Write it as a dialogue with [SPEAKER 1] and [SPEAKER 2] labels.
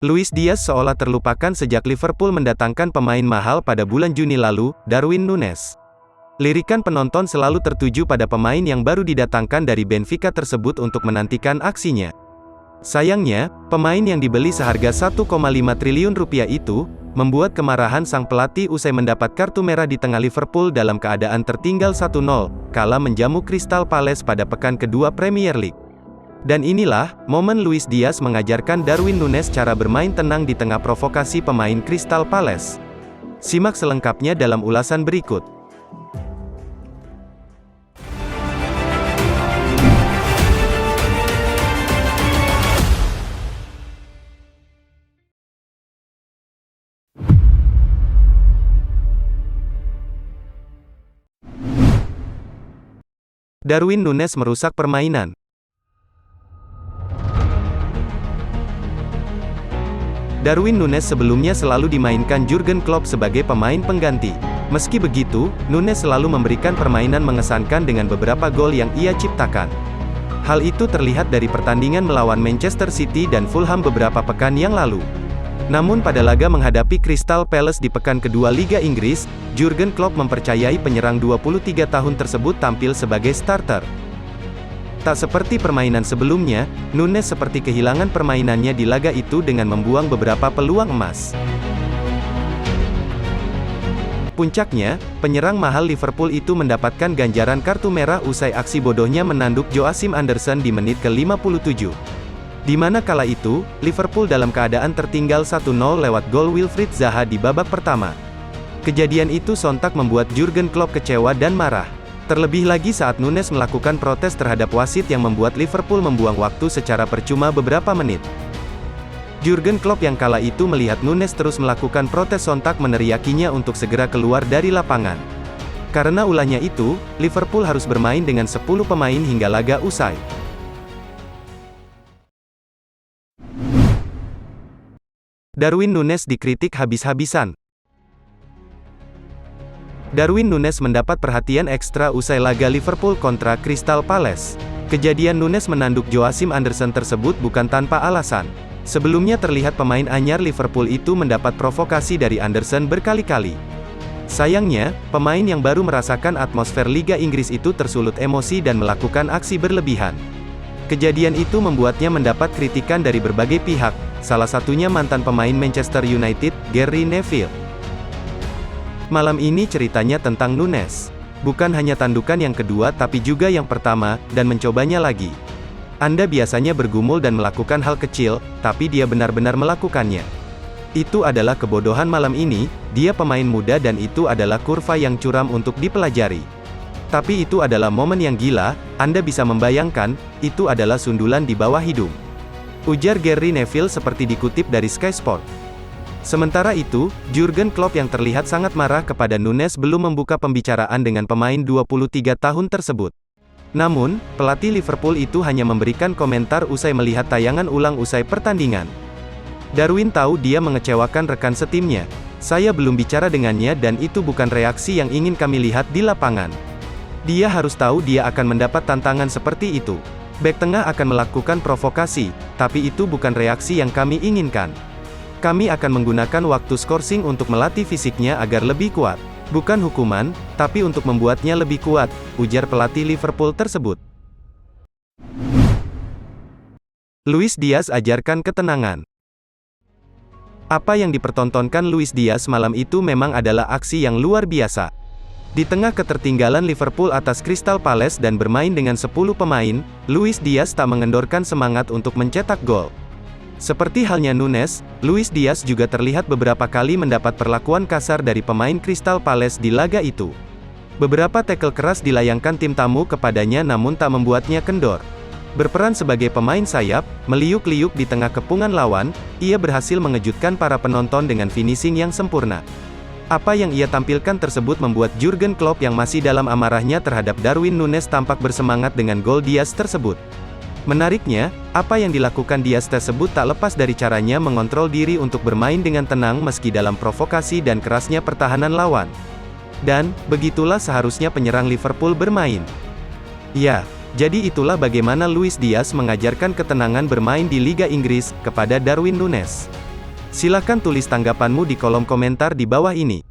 [SPEAKER 1] Luis Diaz seolah terlupakan sejak Liverpool mendatangkan pemain mahal pada bulan Juni lalu, Darwin Núñez. Lirikan penonton selalu tertuju pada pemain yang baru didatangkan dari Benfica tersebut untuk menantikan aksinya. Sayangnya, pemain yang dibeli seharga 1,5 triliun rupiah itu, membuat kemarahan sang pelatih usai mendapat kartu merah di tengah Liverpool dalam keadaan tertinggal 1-0, kala menjamu Crystal Palace pada pekan kedua Premier League. Dan inilah, momen Luis Diaz mengajarkan Darwin Núñez cara bermain tenang di tengah provokasi pemain Crystal Palace. Simak selengkapnya dalam ulasan berikut. Darwin Núñez merusak permainan. Darwin Núñez sebelumnya selalu dimainkan Jurgen Klopp sebagai pemain pengganti. Meski begitu, Núñez selalu memberikan permainan mengesankan dengan beberapa gol yang ia ciptakan. Hal itu terlihat dari pertandingan melawan Manchester City dan Fulham beberapa pekan yang lalu. Namun pada laga menghadapi Crystal Palace di pekan kedua Liga Inggris, Jurgen Klopp mempercayai penyerang 23 tahun tersebut tampil sebagai starter. Tak seperti permainan sebelumnya, Núñez seperti kehilangan permainannya di laga itu dengan membuang beberapa peluang emas. Puncaknya, penyerang mahal Liverpool itu mendapatkan ganjaran kartu merah usai aksi bodohnya menanduk Joachim Andersen di menit ke-57. Di mana kala itu, Liverpool dalam keadaan tertinggal 1-0 lewat gol Wilfried Zaha di babak pertama. Kejadian itu sontak membuat Jurgen Klopp kecewa dan marah. Terlebih lagi saat Núñez melakukan protes terhadap wasit yang membuat Liverpool membuang waktu secara percuma beberapa menit. Jurgen Klopp yang kala itu melihat Núñez terus melakukan protes sontak meneriakinya untuk segera keluar dari lapangan. Karena ulahnya itu, Liverpool harus bermain dengan 10 pemain hingga laga usai. Darwin Núñez dikritik habis-habisan. Darwin Núñez mendapat perhatian ekstra usai laga Liverpool kontra Crystal Palace. Kejadian Núñez menanduk Joachim Andersen tersebut bukan tanpa alasan. Sebelumnya terlihat pemain anyar Liverpool itu mendapat provokasi dari Andersen berkali-kali. Sayangnya, pemain yang baru merasakan atmosfer Liga Inggris itu tersulut emosi dan melakukan aksi berlebihan. Kejadian itu membuatnya mendapat kritikan dari berbagai pihak, salah satunya mantan pemain Manchester United, Gary Neville. Malam ini ceritanya tentang Núñez. Bukan hanya tandukan yang kedua tapi juga yang pertama, dan mencobanya lagi. Anda biasanya bergumul dan melakukan hal kecil, tapi dia benar-benar melakukannya. Itu adalah kebodohan malam ini, dia pemain muda dan itu adalah kurva yang curam untuk dipelajari. Tapi itu adalah momen yang gila, Anda bisa membayangkan, itu adalah sundulan di bawah hidung. Ujar Gary Neville seperti dikutip dari Sky Sport. Sementara itu, Jurgen Klopp yang terlihat sangat marah kepada Núñez belum membuka pembicaraan dengan pemain 23 tahun tersebut. Namun, pelatih Liverpool itu hanya memberikan komentar usai melihat tayangan ulang usai pertandingan. Darwin tahu dia mengecewakan rekan setimnya. Saya belum bicara dengannya dan itu bukan reaksi yang ingin kami lihat di lapangan. Dia harus tahu dia akan mendapat tantangan seperti itu. Bek tengah akan melakukan provokasi, tapi itu bukan reaksi yang kami inginkan. Kami akan menggunakan waktu skorsing untuk melatih fisiknya agar lebih kuat. Bukan hukuman, tapi untuk membuatnya lebih kuat, ujar pelatih Liverpool tersebut. Luis Diaz ajarkan ketenangan. Apa yang dipertontonkan Luis Diaz malam itu memang adalah aksi yang luar biasa. Di tengah ketertinggalan Liverpool atas Crystal Palace dan bermain dengan 10 pemain, Luis Diaz tak mengendorkan semangat untuk mencetak gol. Seperti halnya Núñez, Luis Diaz juga terlihat beberapa kali mendapat perlakuan kasar dari pemain Crystal Palace di laga itu. Beberapa tackle keras dilayangkan tim tamu kepadanya namun tak membuatnya kendor. Berperan sebagai pemain sayap, meliuk-liuk di tengah kepungan lawan, ia berhasil mengejutkan para penonton dengan finishing yang sempurna. Apa yang ia tampilkan tersebut membuat Jurgen Klopp yang masih dalam amarahnya terhadap Darwin Núñez tampak bersemangat dengan gol Diaz tersebut. Menariknya, apa yang dilakukan Diaz tersebut tak lepas dari caranya mengontrol diri untuk bermain dengan tenang meski dalam provokasi dan kerasnya pertahanan lawan. Dan, begitulah seharusnya penyerang Liverpool bermain. Ya, jadi itulah bagaimana Luis Diaz mengajarkan ketenangan bermain di Liga Inggris kepada Darwin Núñez. Silakan tulis tanggapanmu di kolom komentar di bawah ini.